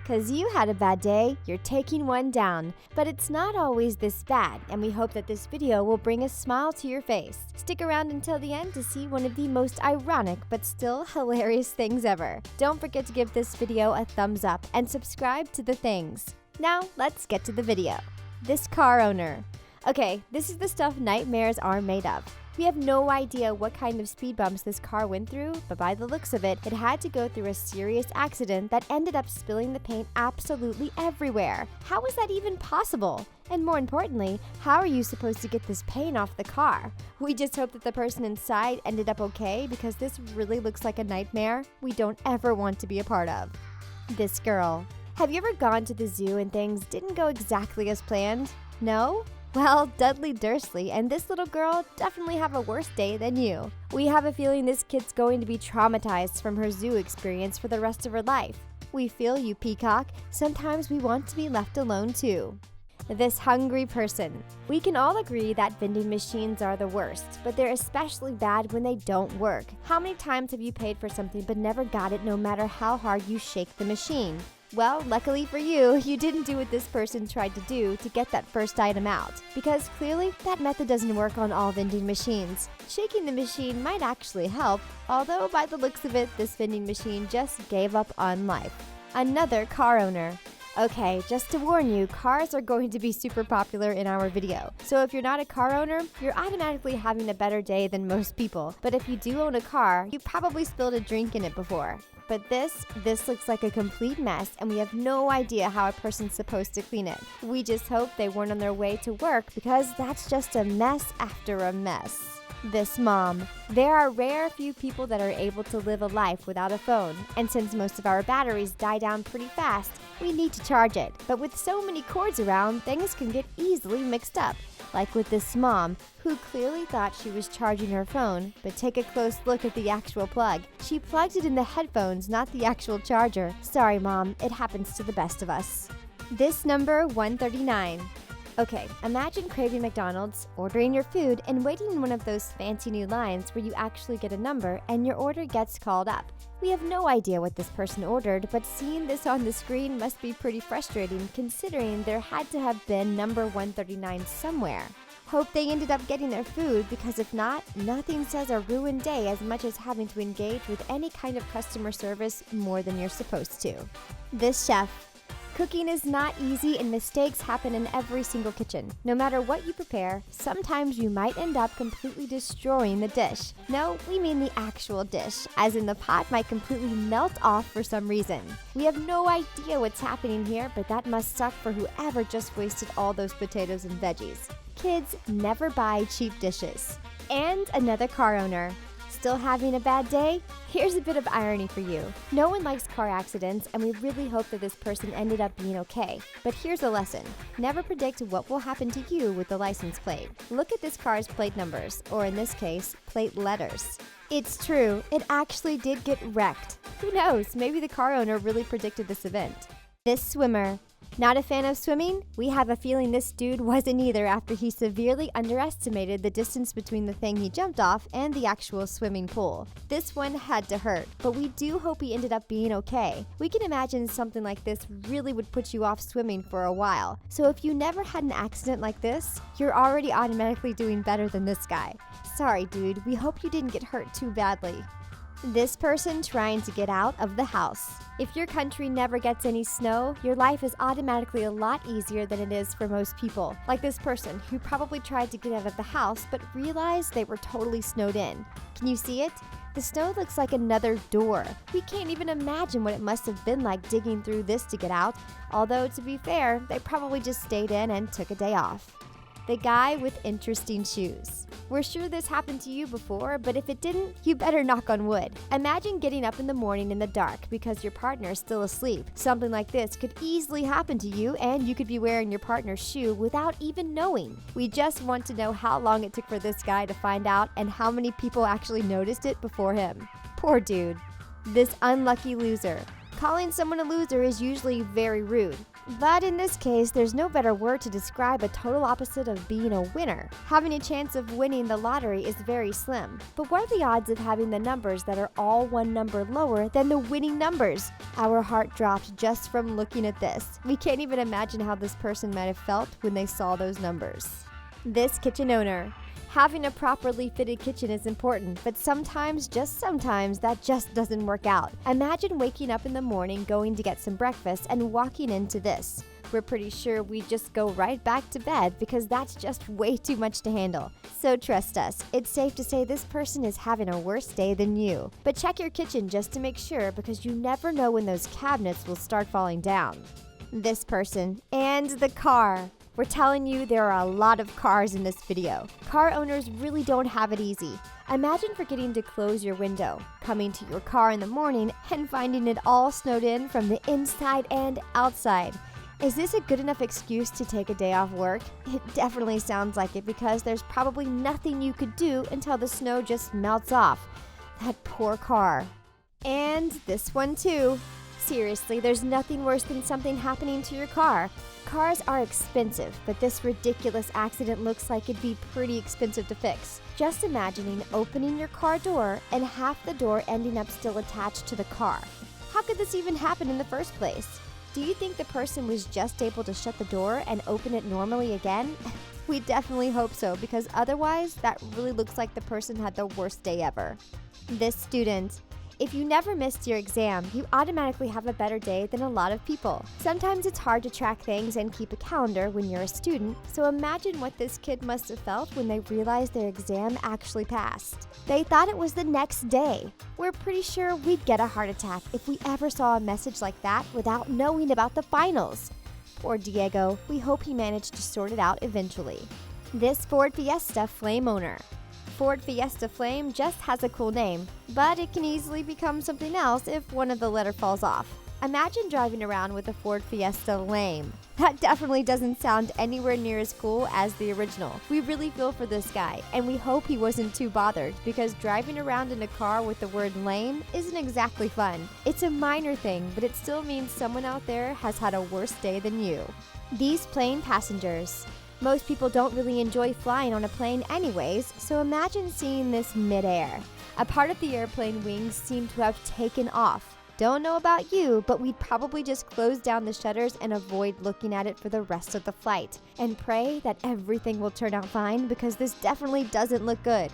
'Cause you had a bad day, you're taking one down. But it's not always this bad, and we hope that this video will bring a smile to your face. Stick around until the end to see one of the most ironic but still hilarious things ever. Don't forget to give this video a thumbs up and subscribe to The Things. Now, let's get to the video. This car owner. Okay, this is the stuff nightmares are made of. We have no idea what kind of speed bumps this car went through, but by the looks of it, it had to go through a serious accident that ended up spilling the paint absolutely everywhere. How is that even possible? And more importantly, how are you supposed to get this paint off the car? We just hope that the person inside ended up okay, because this really looks like a nightmare we don't ever want to be a part of. This girl. Have you ever gone to the zoo and things didn't go exactly as planned? No? Well, Dudley Dursley and this little girl definitely have a worse day than you. We have a feeling this kid's going to be traumatized from her zoo experience for the rest of her life. We feel you, Peacock. Sometimes we want to be left alone too. This hungry person. We can all agree that vending machines are the worst, but they're especially bad when they don't work. How many times have you paid for something but never got it no matter how hard you shake the machine? Well, luckily for you, you didn't do what this person tried to do to get that first item out, because clearly that method doesn't work on all vending machines. Shaking the machine might actually help, although by the looks of it, this vending machine just gave up on life. Another car owner. Okay, just to warn you, cars are going to be super popular in our video. So if you're not a car owner, you're automatically having a better day than most people. But if you do own a car, you probably spilled a drink in it before. But this looks like a complete mess, and we have no idea how a person's supposed to clean it. We just hope they weren't on their way to work, because that's just a mess after a mess. This mom. There are rare few people that are able to live a life without a phone, and since most of our batteries die down pretty fast, we need to charge it. But with so many cords around, things can get easily mixed up. Like with this mom, who clearly thought she was charging her phone, but take a close look at the actual plug. She plugged it in the headphones, not the actual charger. Sorry, Mom, it happens to the best of us. This number 139. Okay, imagine craving McDonald's, ordering your food, and waiting in one of those fancy new lines where you actually get a number and your order gets called up. We have no idea what this person ordered, but seeing this on the screen must be pretty frustrating, considering there had to have been number 139 somewhere. Hope they ended up getting their food, because if not, nothing says a ruined day as much as having to engage with any kind of customer service more than you're supposed to. This chef. Cooking is not easy, and mistakes happen in every single kitchen. No matter what you prepare, sometimes you might end up completely destroying the dish. No, we mean the actual dish, as in the pot might completely melt off for some reason. We have no idea what's happening here, but that must suck for whoever just wasted all those potatoes and veggies. Kids, never buy cheap dishes. And another car owner. Still having a bad day? Here's a bit of irony for you. No one likes car accidents, and we really hope that this person ended up being okay. But here's a lesson. Never predict what will happen to you with the license plate. Look at this car's plate numbers, or in this case, plate letters. It's true, it actually did get wrecked. Who knows, maybe the car owner really predicted this event. This swimmer. Not a fan of swimming? We have a feeling this dude wasn't either, after he severely underestimated the distance between the thing he jumped off and the actual swimming pool. This one had to hurt, but we do hope he ended up being okay. We can imagine something like this really would put you off swimming for a while. So if you never had an accident like this, you're already automatically doing better than this guy. Sorry, dude, we hope you didn't get hurt too badly. This person trying to get out of the house. If your country never gets any snow, your life is automatically a lot easier than it is for most people. Like this person, who probably tried to get out of the house but realized they were totally snowed in. Can you see it? The snow looks like another door. We can't even imagine what it must have been like digging through this to get out. Although, to be fair, they probably just stayed in and took a day off. The guy with interesting shoes. We're sure this happened to you before, but if it didn't, you better knock on wood. Imagine getting up in the morning in the dark because your partner is still asleep. Something like this could easily happen to you, and you could be wearing your partner's shoe without even knowing. We just want to know how long it took for this guy to find out and how many people actually noticed it before him. Poor dude. This unlucky loser. Calling someone a loser is usually very rude. But in this case, there's no better word to describe a total opposite of being a winner. Having a chance of winning the lottery is very slim. But what are the odds of having the numbers that are all one number lower than the winning numbers? Our heart dropped just from looking at this. We can't even imagine how this person might have felt when they saw those numbers. This kitchen owner. Having a properly fitted kitchen is important, but sometimes, just sometimes, that just doesn't work out. Imagine waking up in the morning, going to get some breakfast, and walking into this. We're pretty sure we'd just go right back to bed because that's just way too much to handle. So trust us, it's safe to say this person is having a worse day than you. But check your kitchen just to make sure because you never know when those cabinets will start falling down. This person and the car. We're telling you there are a lot of cars in this video. Car owners really don't have it easy. Imagine forgetting to close your window, coming to your car in the morning and finding it all snowed in from the inside and outside. Is this a good enough excuse to take a day off work? It definitely sounds like it because there's probably nothing you could do until the snow just melts off. That poor car. And this one too. Seriously, there's nothing worse than something happening to your car. Cars are expensive, but this ridiculous accident looks like it'd be pretty expensive to fix. Just imagining opening your car door and half the door ending up still attached to the car. How could this even happen in the first place? Do you think the person was just able to shut the door and open it normally again? We definitely hope so, because otherwise, that really looks like the person had the worst day ever. This student. If you never missed your exam, you automatically have a better day than a lot of people. Sometimes it's hard to track things and keep a calendar when you're a student, so imagine what this kid must have felt when they realized their exam actually passed. They thought it was the next day. We're pretty sure we'd get a heart attack if we ever saw a message like that without knowing about the finals. Poor Diego, we hope he managed to sort it out eventually. This Ford Fiesta Flame owner. Ford Fiesta Flame just has a cool name, but it can easily become something else if one of the letters falls off. Imagine driving around with a Ford Fiesta Lame. That definitely doesn't sound anywhere near as cool as the original. We really feel for this guy, and we hope he wasn't too bothered, because driving around in a car with the word lame isn't exactly fun. It's a minor thing, but it still means someone out there has had a worse day than you. These plane passengers. Most people don't really enjoy flying on a plane anyways, so imagine seeing this midair. A part of the airplane wings seem to have taken off. Don't know about you, but we'd probably just close down the shutters and avoid looking at it for the rest of the flight, and pray that everything will turn out fine because this definitely doesn't look good.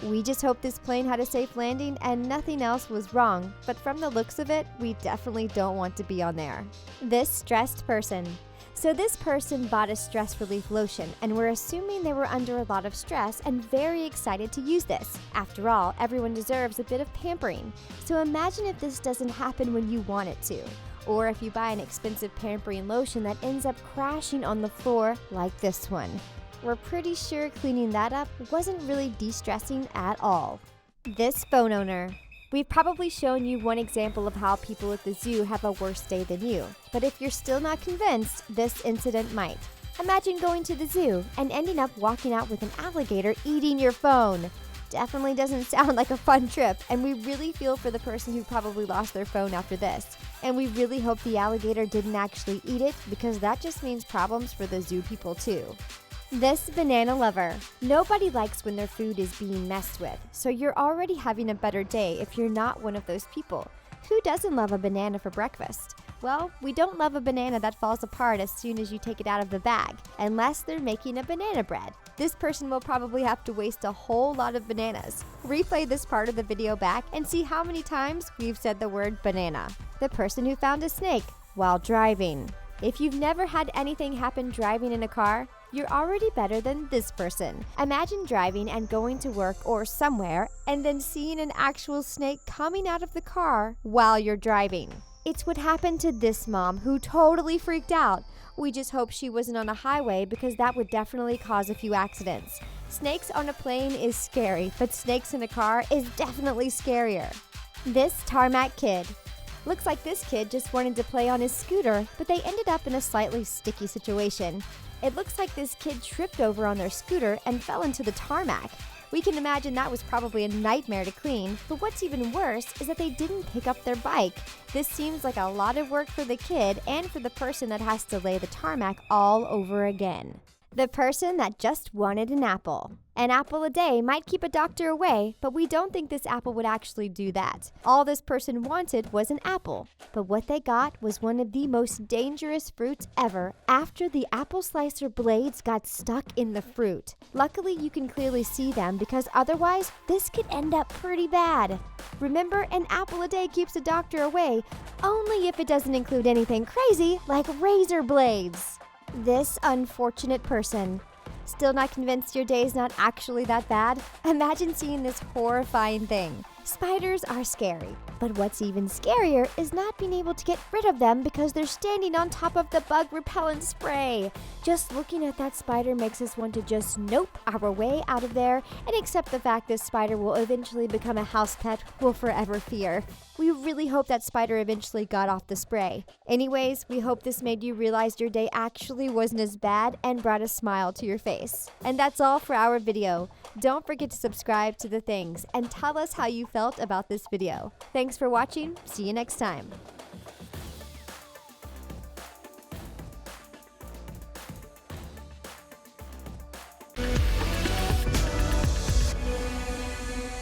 We just hope this plane had a safe landing and nothing else was wrong, but from the looks of it, we definitely don't want to be on there. This stressed person. So this person bought a stress relief lotion, and we're assuming they were under a lot of stress and very excited to use this. After all, everyone deserves a bit of pampering. So imagine if this doesn't happen when you want it to. Or if you buy an expensive pampering lotion that ends up crashing on the floor like this one. We're pretty sure cleaning that up wasn't really de-stressing at all. This phone owner. We've probably shown you one example of how people at the zoo have a worse day than you. But if you're still not convinced, this incident might. Imagine going to the zoo and ending up walking out with an alligator eating your phone. Definitely doesn't sound like a fun trip, and we really feel for the person who probably lost their phone after this. And we really hope the alligator didn't actually eat it, because that just means problems for the zoo people too. This banana lover. Nobody likes when their food is being messed with, so you're already having a better day if you're not one of those people. Who doesn't love a banana for breakfast? Well, we don't love a banana that falls apart as soon as you take it out of the bag, unless they're making a banana bread. This person will probably have to waste a whole lot of bananas. Replay this part of the video back and see how many times we've said the word banana. The person who found a snake while driving. If you've never had anything happen driving in a car, you're already better than this person. Imagine driving and going to work or somewhere and then seeing an actual snake coming out of the car while you're driving. It's what happened to this mom who totally freaked out. We just hope she wasn't on a highway because that would definitely cause a few accidents. Snakes on a plane is scary, but snakes in a car is definitely scarier. This Tarmac kid. Looks like this kid just wanted to play on his scooter, but they ended up in a slightly sticky situation. It looks like this kid tripped over on their scooter and fell into the tarmac. We can imagine that was probably a nightmare to clean, but what's even worse is that they didn't pick up their bike. This seems like a lot of work for the kid and for the person that has to lay the tarmac all over again. The person that just wanted an apple. An apple a day might keep a doctor away, but we don't think this apple would actually do that. All this person wanted was an apple, but what they got was one of the most dangerous fruits ever after the apple slicer blades got stuck in the fruit. Luckily, you can clearly see them because otherwise, this could end up pretty bad. Remember, an apple a day keeps a doctor away, only if it doesn't include anything crazy like razor blades. This unfortunate person. Still not convinced your day's not actually that bad? Imagine seeing this horrifying thing. Spiders are scary, but what's even scarier is not being able to get rid of them because they're standing on top of the bug repellent spray. Just looking at that spider makes us want to just nope our way out of there and accept the fact this spider will eventually become a house pet we'll forever fear. We really hope that spider eventually got off the spray. Anyways, we hope this made you realize your day actually wasn't as bad and brought a smile to your face. And that's all for our video. Don't forget to subscribe to The Things and tell us how you felt about this video. Thanks for watching. See you next time.